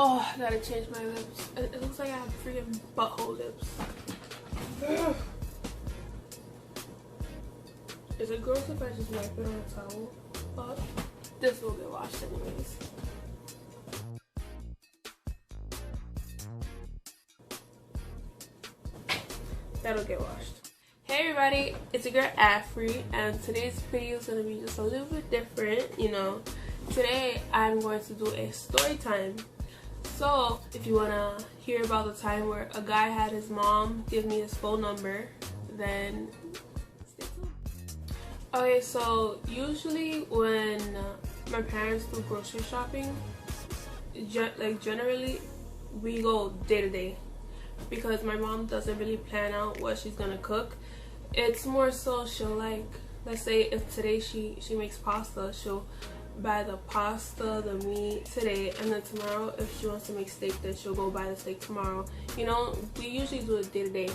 Oh, I gotta change my lips. It looks like I have freaking butthole lips. Ugh. Is it gross if I just wipe it on a towel? But this will get washed anyways. That'll get washed. Hey everybody, it's your girl Afri, and today's video is gonna be just a little bit different, you know. Today I'm going to do a story time. So if you wanna hear about the time where a guy had his mom give me his phone number, then stay tuned. Okay, so usually when my parents do grocery shopping, generally we go day to day, because my mom doesn't really plan out what she's gonna cook. It's more so she'll, like, let's say if today she makes pasta, she'll buy the pasta, the meat today, and then tomorrow if she wants to make steak, then she'll go buy the steak tomorrow. You know, we usually do it day to day.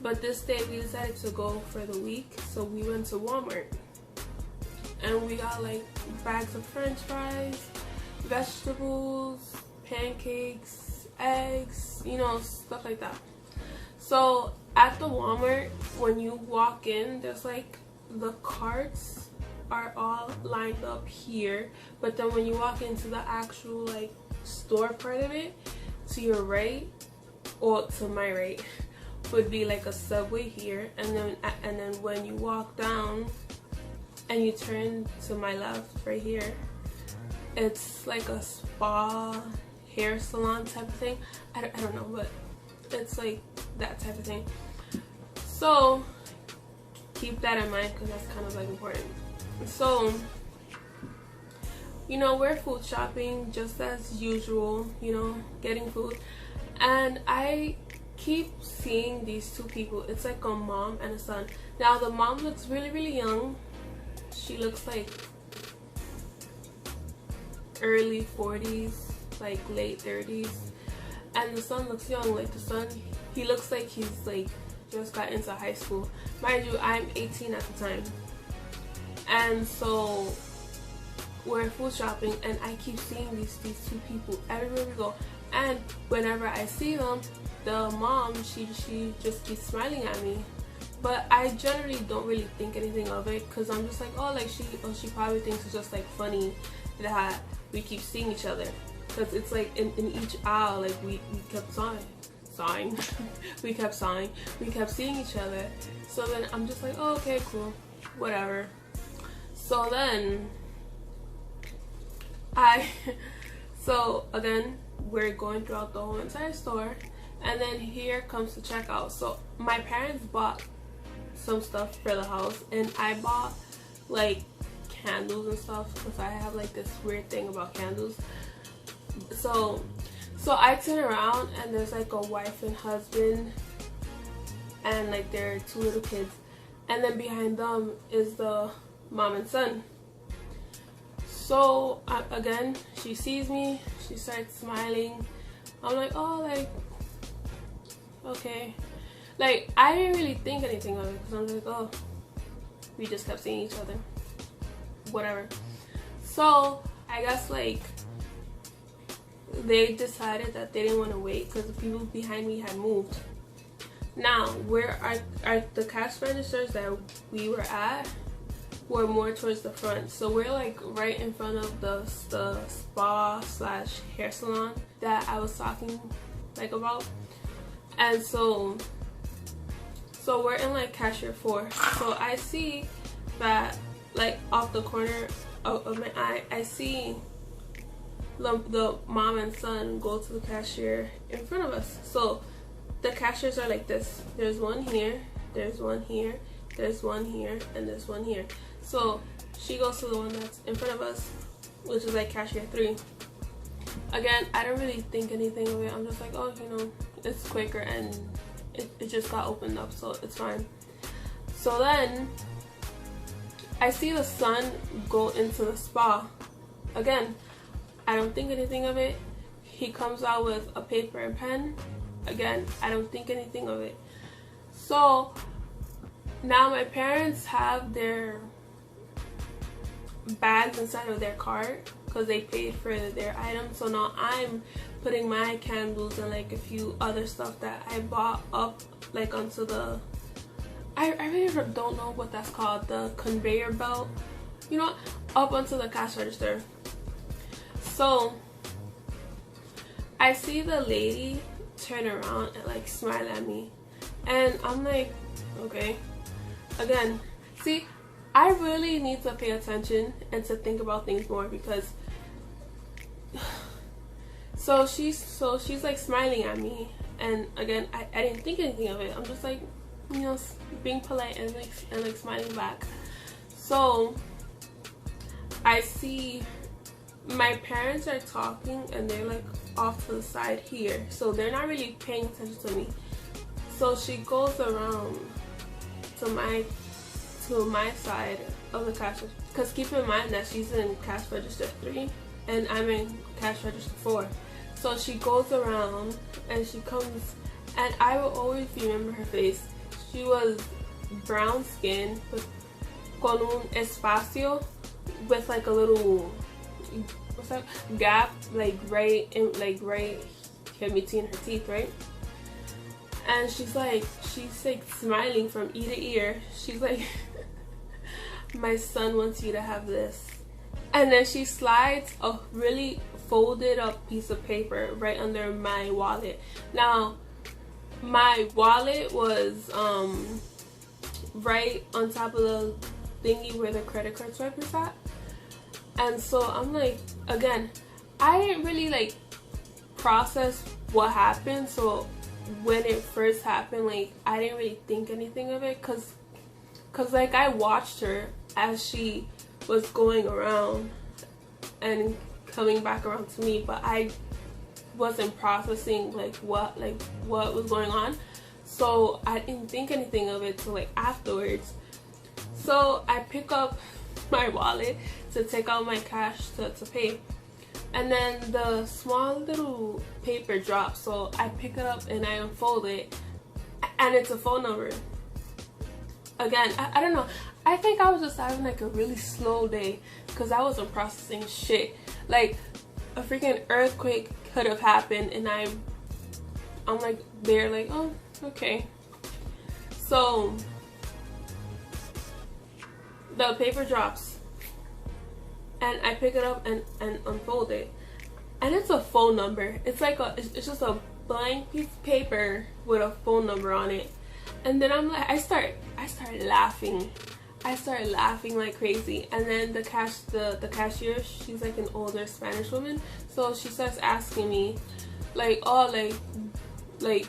But this day we decided to go for the week, so we went to Walmart and we got like bags of french fries, vegetables, pancakes, eggs, you know, stuff like that. So at the Walmart, when you walk in, there's like the carts are all lined up here, but then when you walk into the actual like store part of it, to your right, or to my right, would be like a Subway here, and then when you walk down and you turn to my left right here, it's like a spa hair salon type of thing. I don't know, but it's like that type of thing. So keep that in mind, because that's kind of like important. So, you know, we're food shopping just as usual, you know, getting food, and I keep seeing these two people. It's like a mom and a son. Now the mom looks really young. She looks like early 40s, like late 30s, and the son looks young. Like the son, he looks like he's like just got into high school. Mind you, I'm 18 at the time. And so we're food shopping, and I keep seeing these two people everywhere we go. And whenever I see them, the mom, she just keeps smiling at me. But I generally don't really think anything of it, because I'm just like, oh, like she probably thinks it's just like funny that we keep seeing each other. Because it's like in each aisle, like we kept sawing. We kept seeing each other. So then I'm just like, oh, okay, cool, whatever. So then so again, we're going throughout the whole entire store, and then here comes the checkout. So my parents bought some stuff for the house, and I bought like candles and stuff, because I have like this weird thing about candles. So I turn around, and there's like a wife and husband, and like there are two little kids, and then behind them is the mom and son. So again, she sees me, she starts smiling. I'm like, oh, like, okay. Like, I didn't really think anything of it, because I'm like, oh, we just kept seeing each other, whatever. So I guess like they decided that they didn't want to wait, because the people behind me had moved. Now, where are the cash registers that we were at were more towards the front, so we're like right in front of the spa slash hair salon that I was talking like about. And so we're in like cashier 4. So I see that like off the corner of my eye, I see the mom and son go to the cashier in front of us. So the cashiers are like this. There's one here, there's one here, there's one here, and there's one here. So she goes to the one that's in front of us, which is like cashier 3. Again, I don't really think anything of it. I'm just like, oh, you know, it's quicker, and it just got opened up, so it's fine. So then I see the son go into the spa. Again, I don't think anything of it. He comes out with a paper and pen. Again, I don't think anything of it. So now my parents have their bags inside of their cart, because they paid for their items. So now I'm putting my candles and like a few other stuff that I bought up like onto the, I really don't know what that's called, the conveyor belt, you know, up onto the cash register. So I see the lady turn around and like smile at me, and I'm like, okay. Again, see, I really need to pay attention and to think about things more, because so she's like smiling at me, and again, I didn't think anything of it. I'm just like, you know, being polite and like smiling back. So I see my parents are talking and they're like off to the side here, so they're not really paying attention to me. So she goes around to my side of the cash register, because keep in mind that she's in cash register 3 and I'm in cash register 4. So she goes around and she comes, and I will always remember her face. She was brown skin with con un espacio, with like a little, what's that, gap, like right in between her teeth, right? And she's like smiling from ear to ear. She's like, my son wants you to have this. And then she slides a really folded up piece of paper right under my wallet. Now my wallet was right on top of the thingy where the credit card swipe is at. And so I'm like, again, I didn't really like process what happened. So when it first happened, like, I didn't really think anything of it, cause like I watched her as she was going around and coming back around to me, but I wasn't processing like what was going on. So I didn't think anything of it till like afterwards. So I pick up my wallet to take out my cash to pay, and then the small little paper drops. So I pick it up and I unfold it, and it's a phone number. Again, I don't know, I think I was just having like a really slow day, because I wasn't processing shit. Like a freaking earthquake could have happened, and I'm like there like, oh, okay. So the paper drops and I pick it up and unfold it, and it's a phone number. It's like it's just a blank piece of paper with a phone number on it. And then I'm like, I start laughing. I started laughing like crazy. And then the cashier, she's like an older Spanish woman, so she starts asking me like, oh, like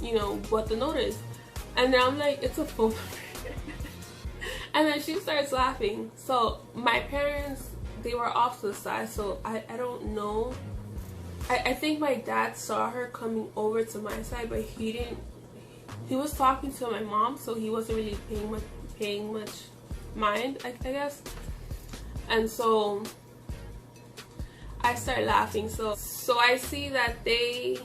you know what the note is. And then I'm like, it's a phone number. And then she starts laughing. So my parents, they were off to the side, so I don't know. I think my dad saw her coming over to my side, but he didn't. He was talking to my mom, so he wasn't really paying much mind, I guess. And so I started laughing. So I see that they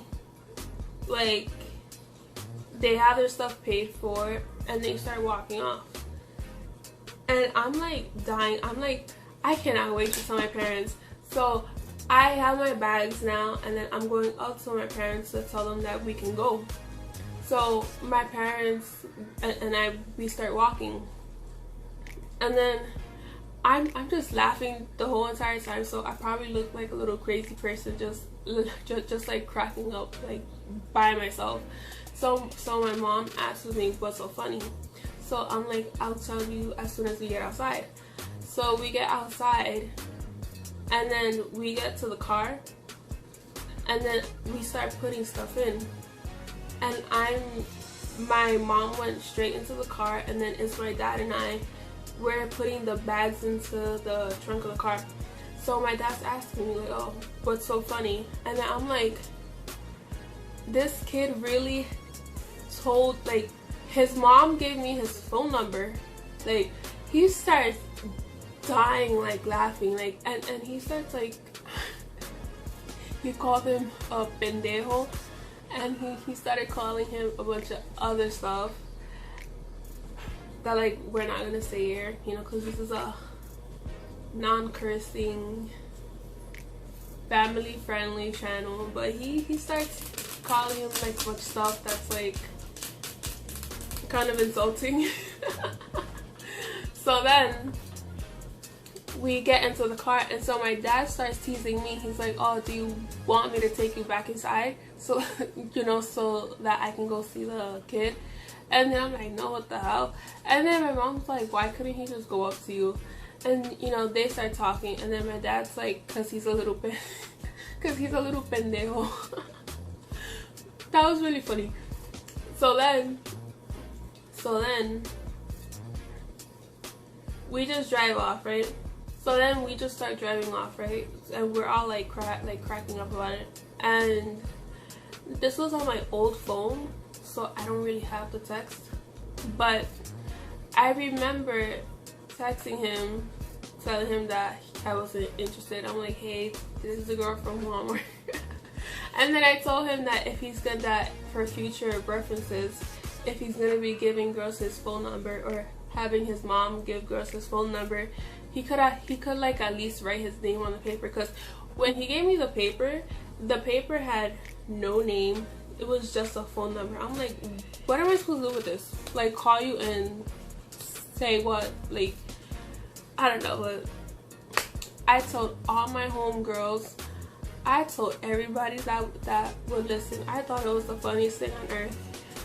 have their stuff paid for, and they start walking off. And I'm like dying. I'm like, I cannot wait to tell my parents. So I have my bags now, and then I'm going up to my parents to tell them that we can go. So my parents and we start walking, and then I'm just laughing the whole entire time. So I probably look like a little crazy person, just like cracking up like by myself. So my mom asks me what's so funny. So I'm like, I'll tell you as soon as we get outside. So we get outside, and then we get to the car, and then we start putting stuff in. And my mom went straight into the car, and then it's my dad and we're putting the bags into the trunk of the car. So my dad's asking me like, oh, what's so funny? And then I'm like, this kid really told, like, his mom gave me his phone number. Like, he starts dying, like laughing, like, and he starts like, he called him a pendejo. And he started calling him a bunch of other stuff that, like, we're not gonna say here, you know, because this is a non-cursing family friendly channel, but he starts calling him like much stuff that's like kind of insulting. So then we get into the car, and so my dad starts teasing me. He's like, oh, do you want me to take you back inside so you know, so that I can go see the kid? And then I'm like, no, what the hell? And then my mom's like, why couldn't he just go up to you? And you know, they start talking, and then my dad's like, because he's a little bit pendejo. That was really funny. So then we just drive off, right? So then we just start driving off, right? And we're all like cracking up about it. And this was on my old phone, so I don't really have the text. But I remember texting him, telling him that I wasn't interested. I'm like, hey, this is a girl from Walmart. And then I told him that if he's good, that for future references, if he's gonna be giving girls his phone number or having his mom give girls his phone number, he could like at least write his name on the paper. Because when he gave me the paper had no name. It was just a phone number. I'm like, what am I supposed to do with this? Like, call you and say what? Like, I don't know. But I told all my homegirls. I told everybody that would listen. I thought it was the funniest thing on earth.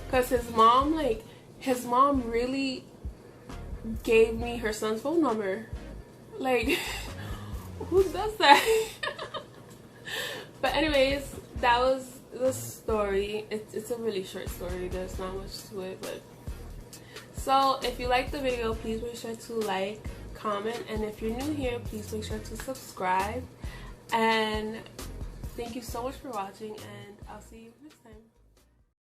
Because his mom really gave me her son's phone number. Like, who does that? But anyways, that was the story. It's a really short story. There's not much to it. But so if you like the video, please make sure to like, comment, and if you're new here, please make sure to subscribe. And thank you so much for watching, and I'll see you next time.